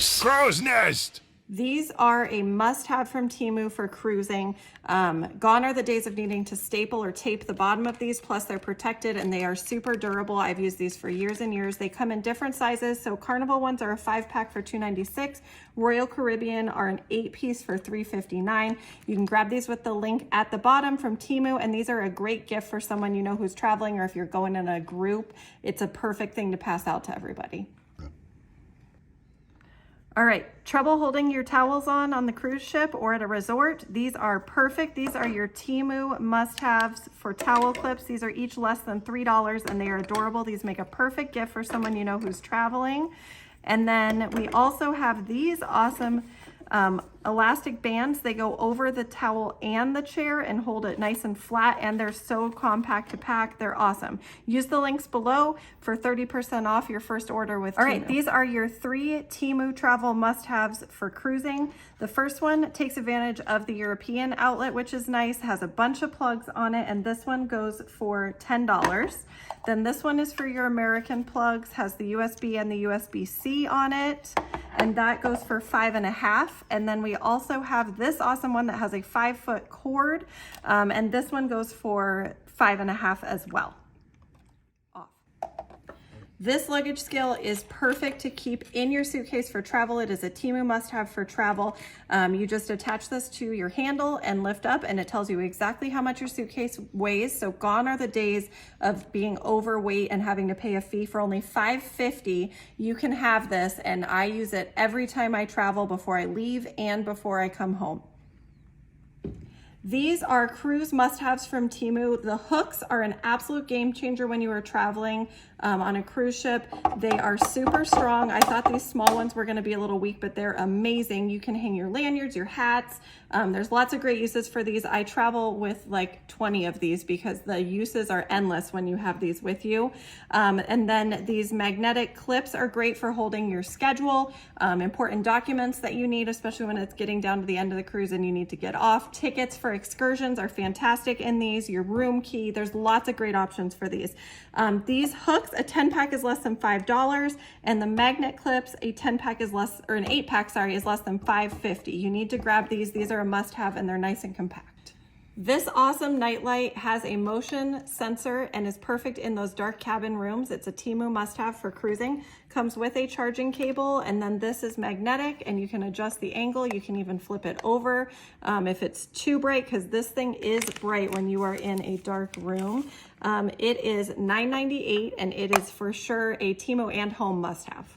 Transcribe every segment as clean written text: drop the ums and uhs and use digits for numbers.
Crow's nest! These are a must-have from TEMU for cruising. Gone are the days of needing to staple or tape the bottom of these, plus they're protected and they are super durable. I've used these for years and years. They come in different sizes. So Carnival ones are a 5-pack for $2.96. Royal Caribbean are an 8-piece for $3.59. You can grab these with the link at the bottom from TEMU, and these are a great gift for someone you know who's traveling, or if you're going in a group, it's a perfect thing to pass out to everybody. All right, trouble holding your towels on the cruise ship or at a resort? These are perfect. These are your TEMU must-haves for towel clips. These are each less than $3 and they are adorable. These make a perfect gift for someone you know who's traveling. And then we also have these awesome elastic bands. They go over the towel and the chair and hold it nice and flat, and they're so compact to pack. They're awesome. Use the links below for 30% off your first order with TEMU. All right, these are your 3 TEMU travel must-haves for cruising. The first one takes advantage of the European outlet, which is nice, has a bunch of plugs on it, and this one goes for $10. Then this one is for your American plugs, has the USB and the USB-C on it, and that goes for $5.50. And then we also have this awesome one that has a 5-foot cord, and this one goes for $5.50 as well. This luggage scale is perfect to keep in your suitcase for travel. It is a TEMU must-have for travel. You just attach this to your handle and lift up, and it tells you exactly how much your suitcase weighs. So gone are the days of being overweight and having to pay a fee. For only $5.50, you can have this, and I use it every time I travel, before I leave and before I come home. These are cruise must-haves from TEMU. The hooks are an absolute game changer when you are traveling on a cruise ship. They are super strong. I thought these small ones were gonna be a little weak, but they're amazing. You can hang your lanyards, your hats. There's lots of great uses for these. I travel with like 20 of these because the uses are endless when you have these with you. And then these magnetic clips are great for holding your schedule, important documents that you need, especially when it's getting down to the end of the cruise and you need to get off. Tickets for excursions are fantastic in these, your room key. There's lots of great options for these. These hooks, a 10-pack is less than $5, and the magnet clips, a 10-pack is less, or an 8-pack, sorry, is less than $5.50. You need to grab these. These are a must-have, and they're nice and compact. This awesome nightlight has a motion sensor and is perfect in those dark cabin rooms. It's a TEMU must-have for cruising. Comes with a charging cable, and then this is magnetic, and you can adjust the angle. You can even flip it over if it's too bright, because this thing is bright when you are in a dark room. It is $9.98, and it is for sure a TEMU and home must-have.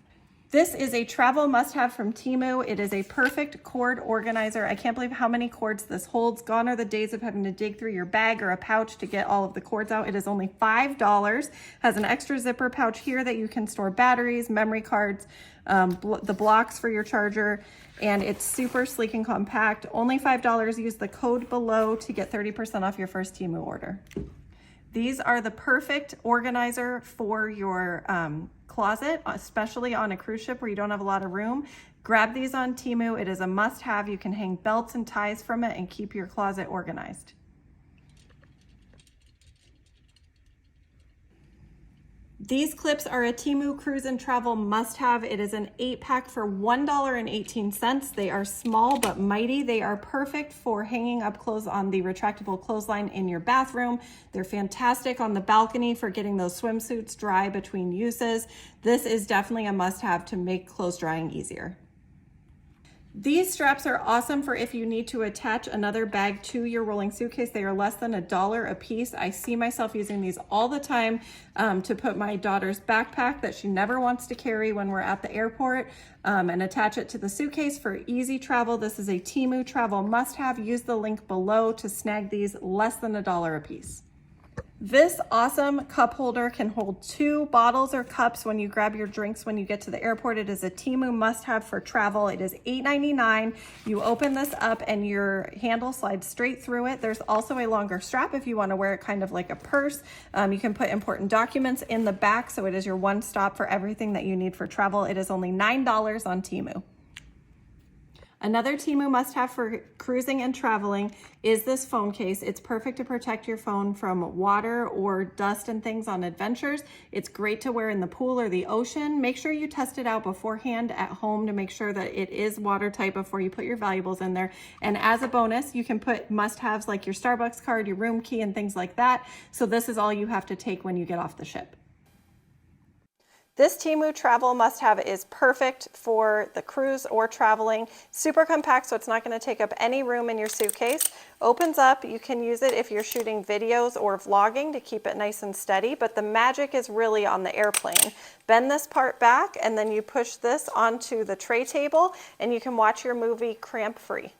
This is a travel must-have from TEMU. It is a perfect cord organizer. I can't believe how many cords this holds. Gone are the days of having to dig through your bag or a pouch to get all of the cords out. It is only $5. Has an extra zipper pouch here that you can store batteries, memory cards, the blocks for your charger, and it's super sleek and compact. Only $5. Use the code below to get 30% off your first TEMU order. These are the perfect organizer for your closet, especially on a cruise ship where you don't have a lot of room. Grab these on TEMU. It is a must-have. You can hang belts and ties from it and keep your closet organized. These clips are a TEMU cruise and travel must-have. It is an 8-pack for $1.18. They are small but mighty. They are perfect for hanging up clothes on the retractable clothesline in your bathroom. They're fantastic on the balcony for getting those swimsuits dry between uses. This is definitely a must-have to make clothes drying easier. These straps are awesome for if you need to attach another bag to your rolling suitcase. They are less than $1 a piece. I see myself using these all the time to put my daughter's backpack that she never wants to carry when we're at the airport and attach it to the suitcase for easy travel. This is a TEMU travel must-have. Use the link below to snag these, less than $1 a piece. This awesome cup holder can hold 2 bottles or cups when you grab your drinks when you get to the airport. It is a TEMU must-have for travel. It is $8.99. You open this up and your handle slides straight through it. There's also a longer strap if you want to wear it kind of like a purse. You can put important documents in the back, so it is your one-stop for everything that you need for travel. It is only $9 on TEMU. Another TEMU must-have for cruising and traveling is this phone case. It's perfect to protect your phone from water or dust and things on adventures. It's great to wear in the pool or the ocean. Make sure you test it out beforehand at home to make sure that it is watertight before you put your valuables in there. And as a bonus, you can put must-haves like your Starbucks card, your room key, and things like that. So this is all you have to take when you get off the ship. This TEMU travel must-have is perfect for the cruise or traveling. Super compact, so it's not going to take up any room in your suitcase. Opens up, you can use it if you're shooting videos or vlogging to keep it nice and steady, but the magic is really on the airplane. Bend this part back and then you push this onto the tray table and you can watch your movie cramp-free.